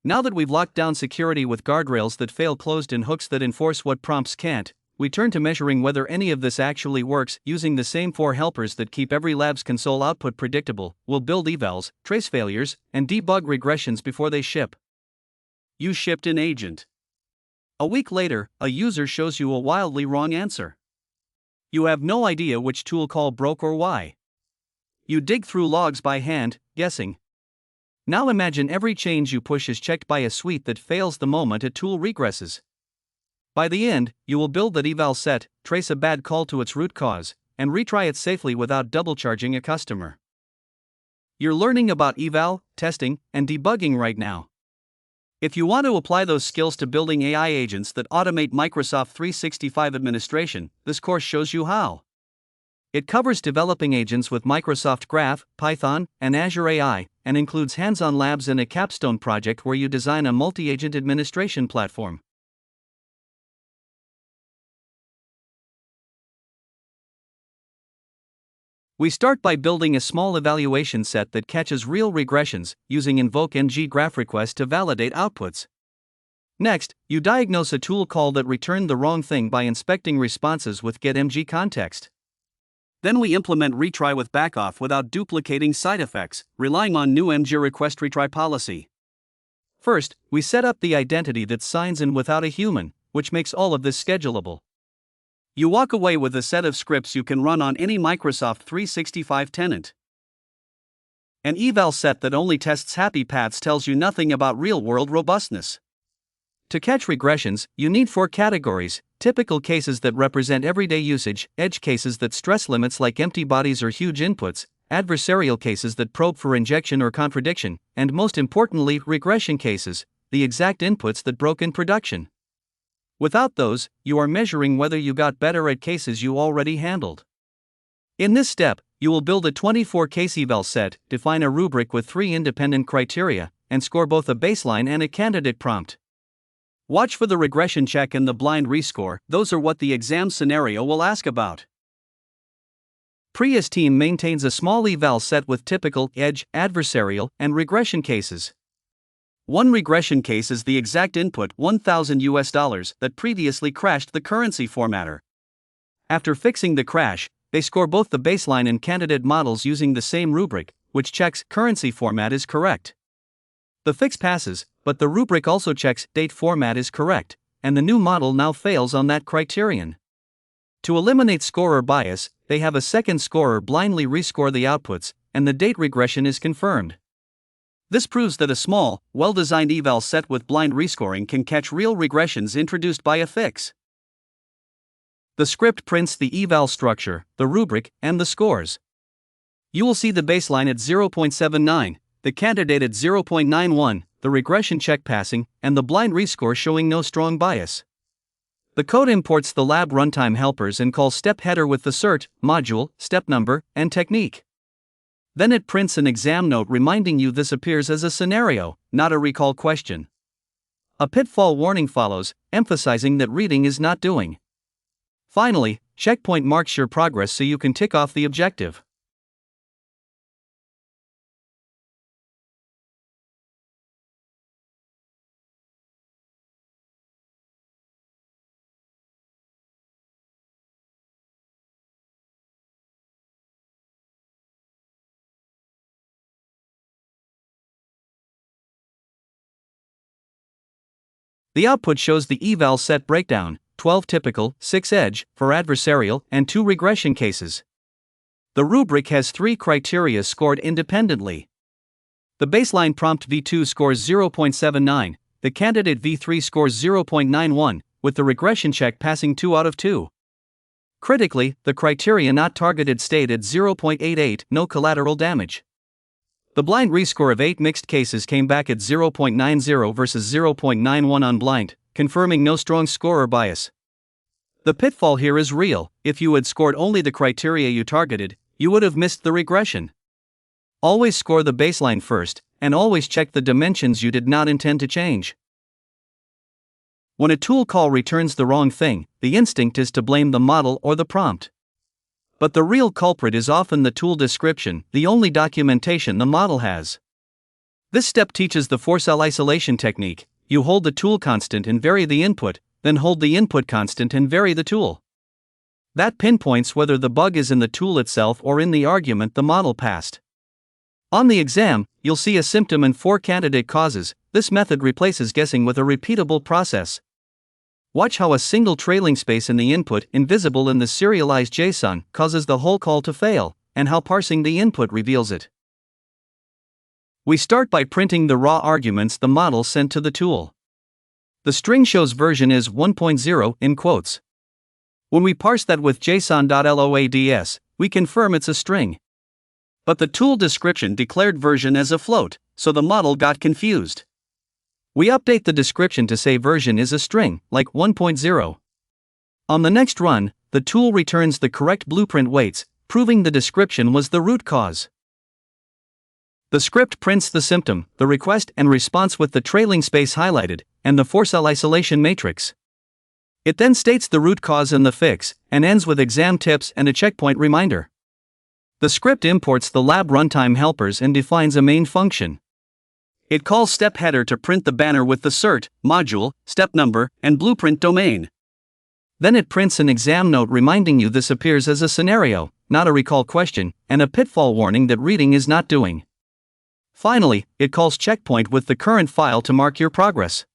Now that we've locked down security with guardrails that fail closed and hooks that enforce what prompts can't, we turn to measuring whether any of this actually works using the same 4 helpers that keep every lab's console output predictable. We'll build evals, trace failures, and debug regressions before they ship. You shipped an agent. A week later, a user shows you a wildly wrong answer. You have no idea which tool call broke or why. You dig through logs by hand, guessing. Now imagine every change you push is checked by a suite that fails the moment a tool regresses. By the end, you will build that eval set, trace a bad call to its root cause, and retry it safely without double charging a customer. You're learning about eval, testing, and debugging right now. If you want to apply those skills to building AI agents that automate Microsoft 365 administration, this course shows you how. It covers developing agents with Microsoft Graph, Python, and Azure AI, and includes hands-on labs and a capstone project where you design a multi-agent administration platform. We start by building a small evaluation set that catches real regressions, using invoke ng graph request to validate outputs. Next, you diagnose a tool call that returned the wrong thing by inspecting responses with getMG context. Then we implement retry with Backoff without duplicating side effects, relying on new ng request retry policy. First, we set up the identity that signs in without a human, which makes all of this schedulable. You walk away with a set of scripts you can run on any Microsoft 365 tenant. An eval set that only tests happy paths tells you nothing about real-world robustness. To catch regressions, you need 4 categories: typical cases that represent everyday usage, edge cases that stress limits like empty bodies or huge inputs, adversarial cases that probe for injection or contradiction, and most importantly, regression cases, the exact inputs that broke in production. Without those, you are measuring whether you got better at cases you already handled. In this step, you will build a 24-case eval set, define a rubric with 3 independent criteria, and score both a baseline and a candidate prompt. Watch for the regression check and the blind rescore, those are what the exam scenario will ask about. Priya's team maintains a small eval set with typical, edge, adversarial, and regression cases. One regression case is the exact input $1,000 that previously crashed the currency formatter. After fixing the crash, they score both the baseline and candidate models using the same rubric, which checks currency format is correct. The fix passes, but the rubric also checks date format is correct, and the new model now fails on that criterion. To eliminate scorer bias, they have a second scorer blindly rescore the outputs, and the date regression is confirmed. This proves that a small, well-designed eval set with blind rescoring can catch real regressions introduced by a fix. The script prints the eval structure, the rubric, and the scores. You will see the baseline at 0.79, the candidate at 0.91, the regression check passing, and the blind rescore showing no strong bias. The code imports the lab runtime helpers and calls step header with the cert, module, step number, and technique. Then it prints an exam note reminding you this appears as a scenario, not a recall question. A pitfall warning follows, emphasizing that reading is not doing. Finally, checkpoint marks your progress so you can tick off the objective. The output shows the eval set breakdown, 12 typical, 6 edge, for adversarial, and 2 regression cases. The rubric has 3 criteria scored independently. The baseline prompt V2 scores 0.79, the candidate V3 scores 0.91, with the regression check passing 2 out of 2. Critically, the criteria not targeted stayed at 0.88, no collateral damage. The blind rescore of 8 mixed cases came back at 0.90 versus 0.91 on blind, confirming no strong scorer bias. The pitfall here is real: if you had scored only the criteria you targeted, you would have missed the regression. Always score the baseline first, and always check the dimensions you did not intend to change. When a tool call returns the wrong thing, the instinct is to blame the model or the prompt. But the real culprit is often the tool description, the only documentation the model has. This step teaches the four-cell isolation technique. You hold the tool constant and vary the input, then hold the input constant and vary the tool. That pinpoints whether the bug is in the tool itself or in the argument the model passed. On the exam, you'll see a symptom and 4 candidate causes. This method replaces guessing with a repeatable process. Watch how a single trailing space in the input, invisible in the serialized JSON, causes the whole call to fail, and how parsing the input reveals it. We start by printing the raw arguments the model sent to the tool. The string shows version is 1.0 in quotes. When we parse that with json.loads, we confirm it's a string. But the tool description declared version as a float, so the model got confused. We update the description to say version is a string, like 1.0. On the next run, the tool returns the correct blueprint weights, proving the description was the root cause. The script prints the symptom, the request and response with the trailing space highlighted, and the four-cell isolation matrix. It then states the root cause and the fix, and ends with exam tips and a checkpoint reminder. The script imports the lab runtime helpers and defines a main function. It calls step header to print the banner with the cert, module, step number, and blueprint domain. Then it prints an exam note reminding you this appears as a scenario, not a recall question, and a pitfall warning that reading is not doing. Finally, it calls checkpoint with the current file to mark your progress.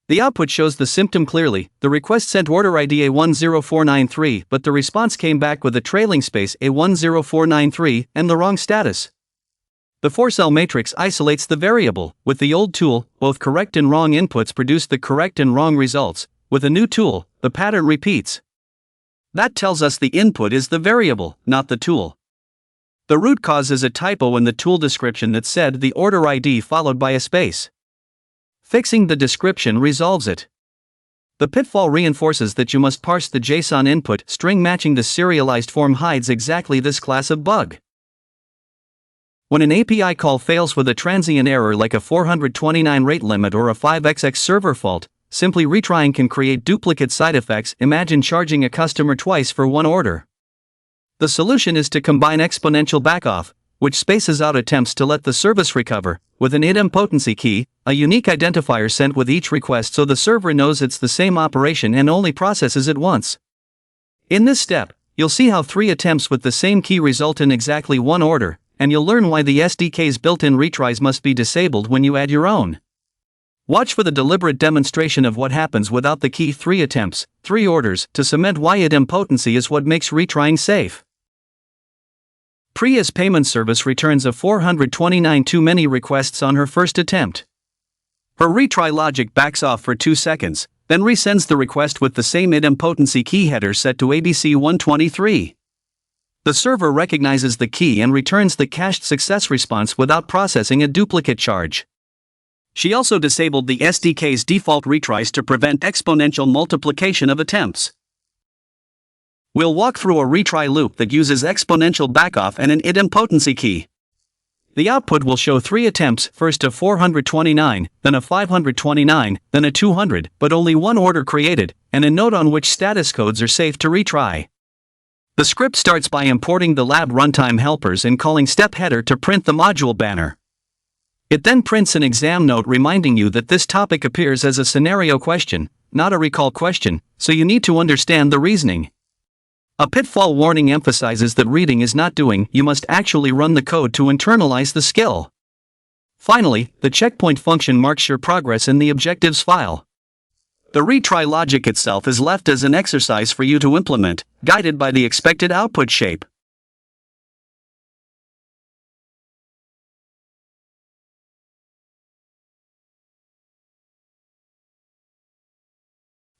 The output shows the symptom clearly. The request sent order ID A10493, but the response came back with a trailing space A10493 and the wrong status. The four-cell matrix isolates the variable. With the old tool, both correct and wrong inputs produce the correct and wrong results. With a new tool, the pattern repeats. That tells us the input is the variable, not the tool. The root cause is a typo in the tool description that said the order ID followed by a space. Fixing the description resolves it. The pitfall reinforces that you must parse the JSON input string matching the serialized form hides exactly this class of bug. When an API call fails with a transient error like a 429 rate limit or a 5xx server fault, simply retrying can create duplicate side effects. Imagine charging a customer twice for one order. The solution is to combine exponential backoff, which spaces out attempts to let the service recover, with an idempotency key, a unique identifier sent with each request so the server knows it's the same operation and only processes it once. In this step, you'll see how 3 attempts with the same key result in exactly one order, and you'll learn why the SDK's built-in retries must be disabled when you add your own. Watch for the deliberate demonstration of what happens without the key 3 attempts, 3 orders, to cement why idempotency is what makes retrying safe. Priya's payment service returns a 429 too many requests on her first attempt. Her retry logic backs off for 2 seconds, then resends the request with the same idempotency key header set to ABC123. The server recognizes the key and returns the cached success response without processing a duplicate charge. She also disabled the SDK's default retries to prevent exponential multiplication of attempts. We'll walk through a retry loop that uses exponential backoff and an idempotency key. The output will show 3 attempts, first a 429, then a 529, then a 200, but only one order created, and a note on which status codes are safe to retry. The script starts by importing the lab runtime helpers and calling step header to print the module banner. It then prints an exam note reminding you that this topic appears as a scenario question, not a recall question, so you need to understand the reasoning. A pitfall warning emphasizes that reading is not doing. You must actually run the code to internalize the skill. Finally, the checkpoint function marks your progress in the objectives file. The retry logic itself is left as an exercise for you to implement, guided by the expected output shape.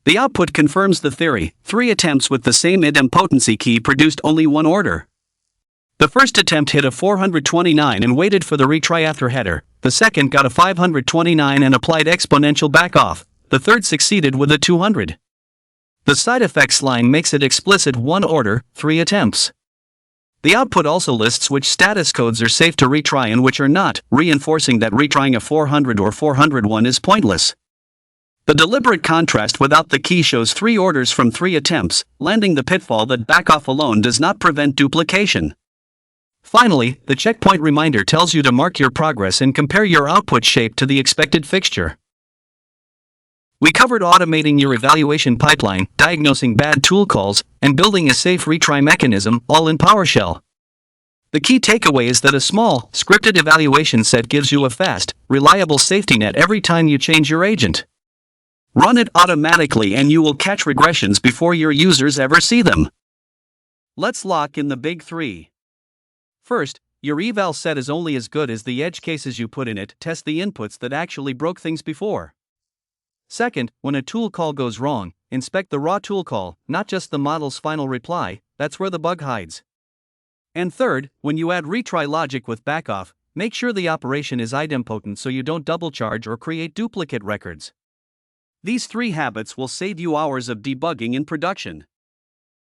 The output confirms the theory. 3 attempts with the same idempotency key produced only one order. The first attempt hit a 429 and waited for the retry after header. The second got a 529 and applied exponential backoff. The third succeeded with a 200. The side effects line makes it explicit: 1 order, 3 attempts. The output also lists which status codes are safe to retry and which are not, reinforcing that retrying a 400 or 401 is pointless. The deliberate contrast without the key shows 3 orders from 3 attempts, landing the pitfall that Backoff alone does not prevent duplication. Finally, the checkpoint reminder tells you to mark your progress and compare your output shape to the expected fixture. We covered automating your evaluation pipeline, diagnosing bad tool calls, and building a safe retry mechanism, all in PowerShell. The key takeaway is that a small, scripted evaluation set gives you a fast, reliable safety net every time you change your agent. Run it automatically and you will catch regressions before your users ever see them. Let's lock in the big 3. First, your eval set is only as good as the edge cases you put in it. Test the inputs that actually broke things before. Second, when a tool call goes wrong, inspect the raw tool call, not just the model's final reply. That's where the bug hides. And third, when you add retry logic with Backoff, make sure the operation is idempotent so you don't double charge or create duplicate records. These 3 habits will save you hours of debugging in production.